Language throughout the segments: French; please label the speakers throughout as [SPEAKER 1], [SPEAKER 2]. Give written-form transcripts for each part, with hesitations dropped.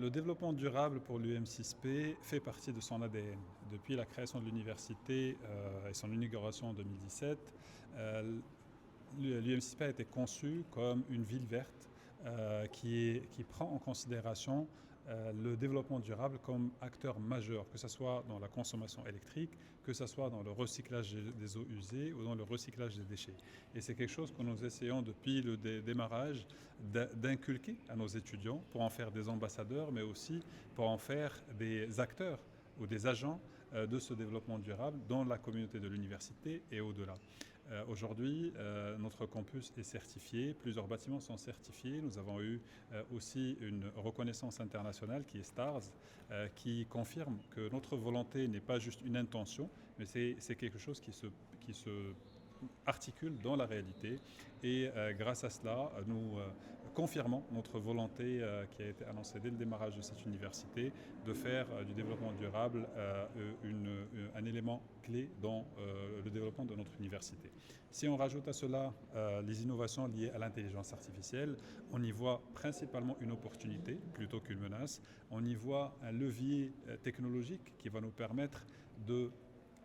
[SPEAKER 1] Le développement durable pour l'UM6P fait partie de son ADN. Depuis la création de l'université et son inauguration en 2017, l'UM6P a été conçu comme une ville verte qui prend en considération le développement durable comme acteur majeur, que ce soit dans la consommation électrique, que ce soit dans le recyclage des eaux usées ou dans le recyclage des déchets. Et c'est quelque chose que nous essayons depuis le démarrage d'inculquer à nos étudiants pour en faire des ambassadeurs, mais aussi pour en faire des acteurs ou des agents de ce développement durable dans la communauté de l'université et au-delà. Aujourd'hui, notre campus est certifié, plusieurs bâtiments sont certifiés. Nous avons eu aussi une reconnaissance internationale qui est STARS, qui confirme que notre volonté n'est pas juste une intention, mais c'est quelque chose qui se articule dans la réalité et grâce à cela, nous confirmons notre volonté qui a été annoncée dès le démarrage de cette université de faire du développement durable un élément clé dans le développement de notre université. Si on rajoute à cela les innovations liées à l'intelligence artificielle, on y voit principalement une opportunité plutôt qu'une menace. On y voit un levier technologique qui va nous permettre de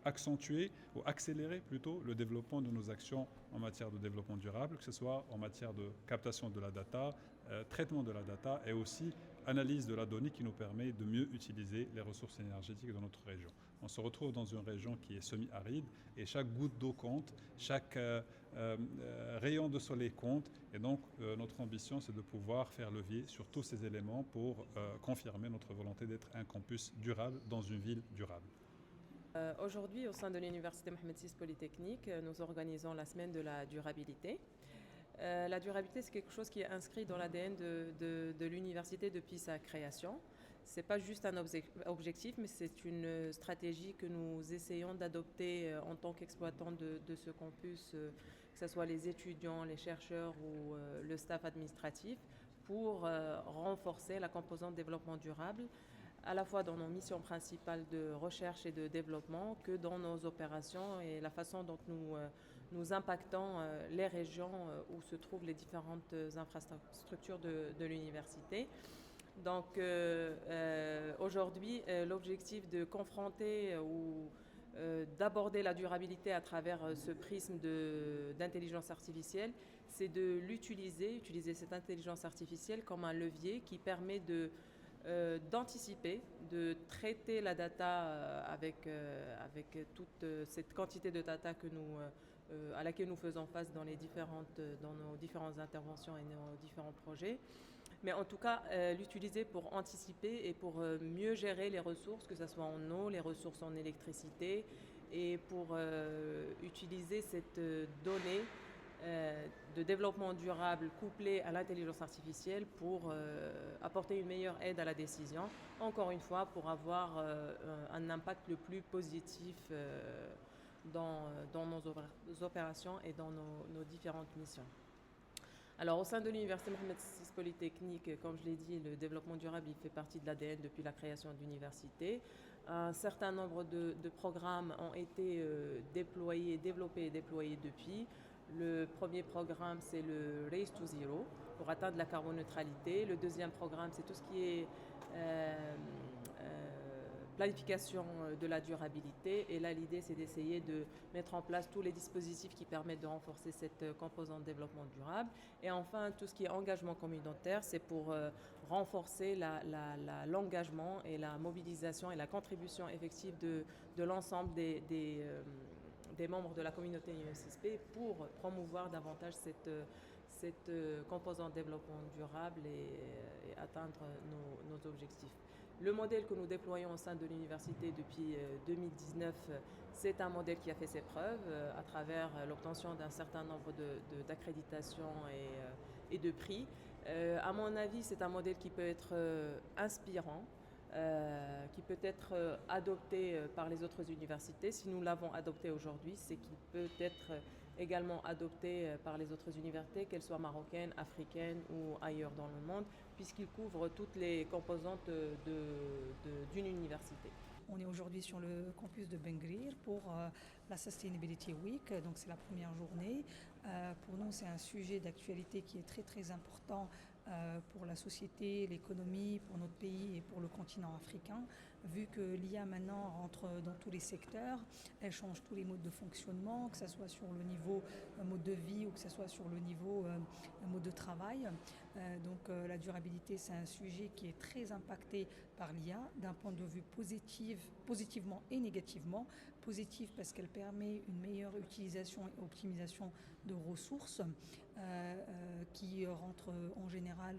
[SPEAKER 1] accentuer ou accélérer plutôt le développement de nos actions en matière de développement durable, que ce soit en matière de captation de la data, traitement de la data et aussi analyse de la donnée qui nous permet de mieux utiliser les ressources énergétiques dans notre région. On se retrouve dans une région qui est semi-aride et chaque goutte d'eau compte, chaque rayon de soleil compte et donc notre ambition c'est de pouvoir faire levier sur tous ces éléments pour confirmer notre volonté d'être un campus durable dans une ville durable.
[SPEAKER 2] Aujourd'hui, au sein de l'Université Mohamed VI Polytechnique, nous organisons la semaine de la durabilité. La durabilité, c'est quelque chose qui est inscrit dans l'ADN de l'université depuis sa création. Ce n'est pas juste un objectif, mais c'est une stratégie que nous essayons d'adopter en tant qu'exploitants de ce campus, que ce soit les étudiants, les chercheurs ou le staff administratif, pour renforcer la composante développement durable à la fois dans nos missions principales de recherche et de développement que dans nos opérations et la façon dont nous impactons les régions où se trouvent les différentes infrastructures de l'université. Donc aujourd'hui, l'objectif de confronter ou d'aborder la durabilité à travers ce prisme d'intelligence artificielle, c'est de utiliser cette intelligence artificielle comme un levier qui permet d'anticiper, de traiter la data avec toute cette quantité de data à laquelle nous faisons face dans nos différentes interventions et nos différents projets. Mais en tout cas, l'utiliser pour anticiper et pour mieux gérer les ressources, que ce soit en eau, les ressources en électricité, et pour utiliser cette donnée de développement durable couplé à l'intelligence artificielle pour apporter une meilleure aide à la décision, encore une fois pour avoir un impact le plus positif dans nos opérations et dans nos différentes missions. Alors au sein de l'Université Mohamed VI Polytechnique, comme je l'ai dit, le développement durable il fait partie de l'ADN depuis la création de l'université. Un certain nombre de programmes ont été développés et déployés depuis. Le premier programme, c'est le Race to Zero pour atteindre la carboneutralité. Le deuxième programme, c'est tout ce qui est planification de la durabilité. Et là, l'idée, c'est d'essayer de mettre en place tous les dispositifs qui permettent de renforcer cette composante développement durable. Et enfin, tout ce qui est engagement communautaire, c'est pour renforcer l'engagement et la mobilisation et la contribution effective de l'ensemble des membres de la communauté UM6P pour promouvoir davantage cette composante développement durable et atteindre nos objectifs. Le modèle que nous déployons au sein de l'université depuis 2019, c'est un modèle qui a fait ses preuves à travers l'obtention d'un certain nombre d'accréditations et de prix. À mon avis, c'est un modèle qui peut être inspirant, qui peut être adopté par les autres universités. Si nous l'avons adopté aujourd'hui, c'est qu'il peut être également adopté par les autres universités, qu'elles soient marocaines, africaines ou ailleurs dans le monde, puisqu'il couvre toutes les composantes d'une université.
[SPEAKER 3] On est aujourd'hui sur le campus de Ben Grir pour la Sustainability Week, donc c'est la première journée. Pour nous, c'est un sujet d'actualité qui est très très important pour la société, l'économie, pour notre pays le continent africain, vu que l'IA maintenant rentre dans tous les secteurs, elle change tous les modes de fonctionnement, que ce soit sur le niveau mode de vie ou que ce soit sur le niveau mode de travail. Donc la durabilité, c'est un sujet qui est très impacté par l'IA d'un point de vue positivement et négativement. Positive parce qu'elle permet une meilleure utilisation et optimisation de ressources qui rentrent en général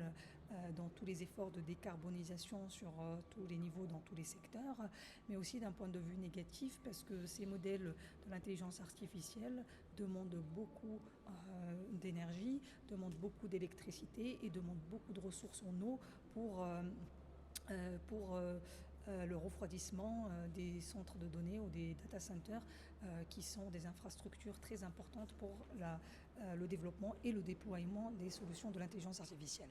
[SPEAKER 3] dans tous les efforts de décarbonisation sur tous les niveaux, dans tous les secteurs, mais aussi d'un point de vue négatif parce que ces modèles de l'intelligence artificielle demandent beaucoup d'énergie, demandent beaucoup d'électricité et demandent beaucoup de ressources en eau pour le refroidissement des centres de données ou des data centers qui sont des infrastructures très importantes pour le développement et le déploiement des solutions de l'intelligence artificielle.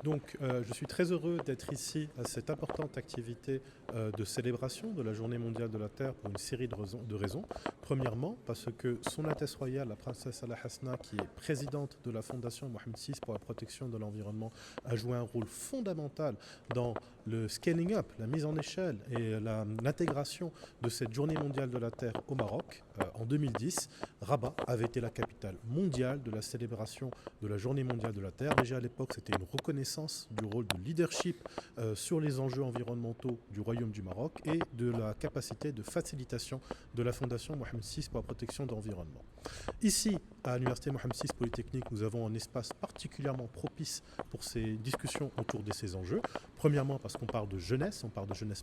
[SPEAKER 4] Donc, je suis très heureux d'être ici à cette importante activité de célébration de la Journée mondiale de la Terre pour une série de raisons. Premièrement, parce que Son Altesse Royale, la princesse Al Hasna, qui est présidente de la Fondation Mohammed VI pour la protection de l'environnement, a joué un rôle fondamental dans le scaling up, la mise en échelle et l'intégration de cette Journée mondiale de la Terre au Maroc. En 2010, Rabat avait été la capitale mondiale de la célébration de la Journée mondiale de la Terre. Déjà à l'époque, c'était une reconnaissance du rôle de leadership sur les enjeux environnementaux du Royaume du Maroc et de la capacité de facilitation de la Fondation Mohammed VI pour la protection de l'environnement. Ici, à l'Université Mohammed VI Polytechnique, nous avons un espace particulièrement propice pour ces discussions autour de ces enjeux. Premièrement, parce qu'on parle de jeunesse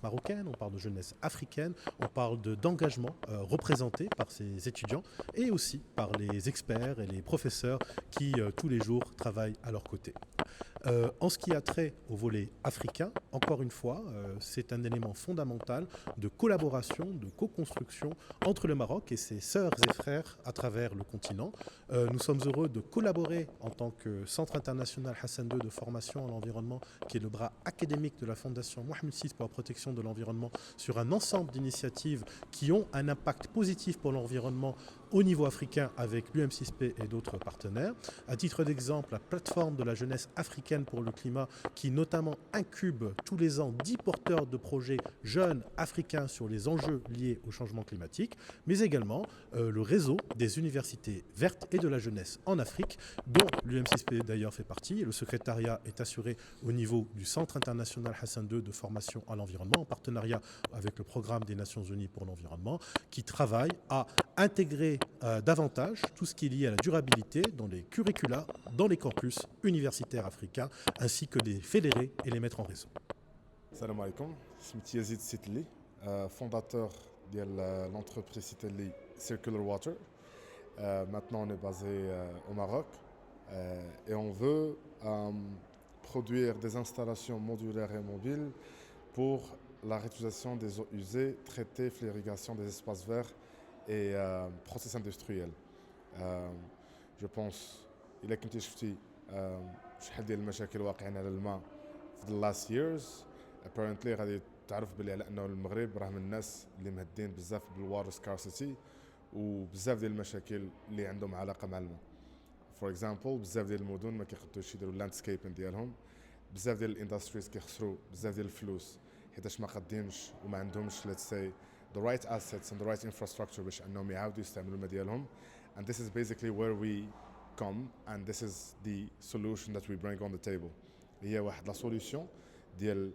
[SPEAKER 4] marocaine, on parle de jeunesse africaine, on parle d'engagement représenté par ces étudiants et aussi par les experts et les professeurs qui, tous les jours, travaillent à leur côté. En ce qui a trait au volet africain, encore une fois, c'est un élément fondamental de collaboration, de co-construction entre le Maroc et ses sœurs et frères à travers le continent. Nous sommes heureux de collaborer en tant que Centre international Hassan II de formation à l'environnement, qui est le bras académique de la Fondation Mohammed VI pour la protection de l'environnement, sur un ensemble d'initiatives qui ont un impact positif pour l'environnement au niveau africain avec l'UM6P et d'autres partenaires. À titre d'exemple, la plateforme de la jeunesse africaine pour le climat qui notamment incube tous les ans 10 porteurs de projets jeunes africains sur les enjeux liés au changement climatique, mais également le réseau des universités vertes et de la jeunesse en Afrique, dont l'UM6P d'ailleurs fait partie. Le secrétariat est assuré au niveau du Centre international Hassan II de formation à l'environnement, en partenariat avec le Programme des Nations Unies pour l'environnement, qui travaille à intégrer davantage tout ce qui est lié à la durabilité dans les curricula, dans les campus universitaires africains, ainsi que les fédérer et les mettre en réseau.
[SPEAKER 5] Salam alaikum, je suis Yazid Sitli, fondateur de l'entreprise Sitli Circular Water. Maintenant on est basé au Maroc et on veut produire des installations modulaires et mobiles pour la réutilisation des eaux usées, traitées, l'irrigation des espaces verts et process industriel. جو بونس الا كنتي شفتي شحال ديال المشاكل واقعين على الماء في the last years apparently غادي تعرف بلي على انه المغرب راه من الناس اللي مهدين بزاف بالواتر سكارسيتي وبزاف ديال المشاكل اللي عندهم علاقه مع الماء. فور اكزامبل بزاف ديال المدن ما كيقدروش يديروا اللاندسكيبين ديالهم، بزاف ديال الاندستريز كيخسروا بزاف ديال الفلوس حيتاش ما قادينش وما عندهمش let's say the right assets and the right infrastructure باش انهم يعاودوا يستعملوا الماء ديالهم. And this is basically where we come and this is the solution that we bring on the table. هي واحد لا solution ديال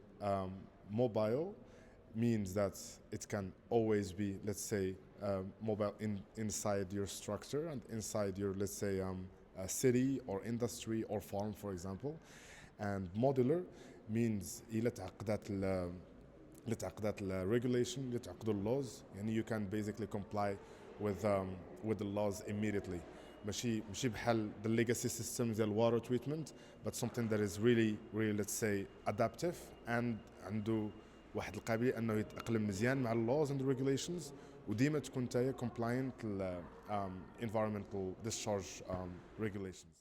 [SPEAKER 5] mobile means that it can always be let's say mobile inside your structure and inside your let's say a city or industry or farm for example. And modular means إلا تعقدات regulation اللي تعقدوا laws يعني you can basically comply with the laws immediately. ماشي بحال the legacy system ديال water treatment but something that is really let's say adaptive and عنده واحد القابلية انه يتأقلم مزيان مع laws and regulations وديما تكون نتايا compliant environmental discharge regulations.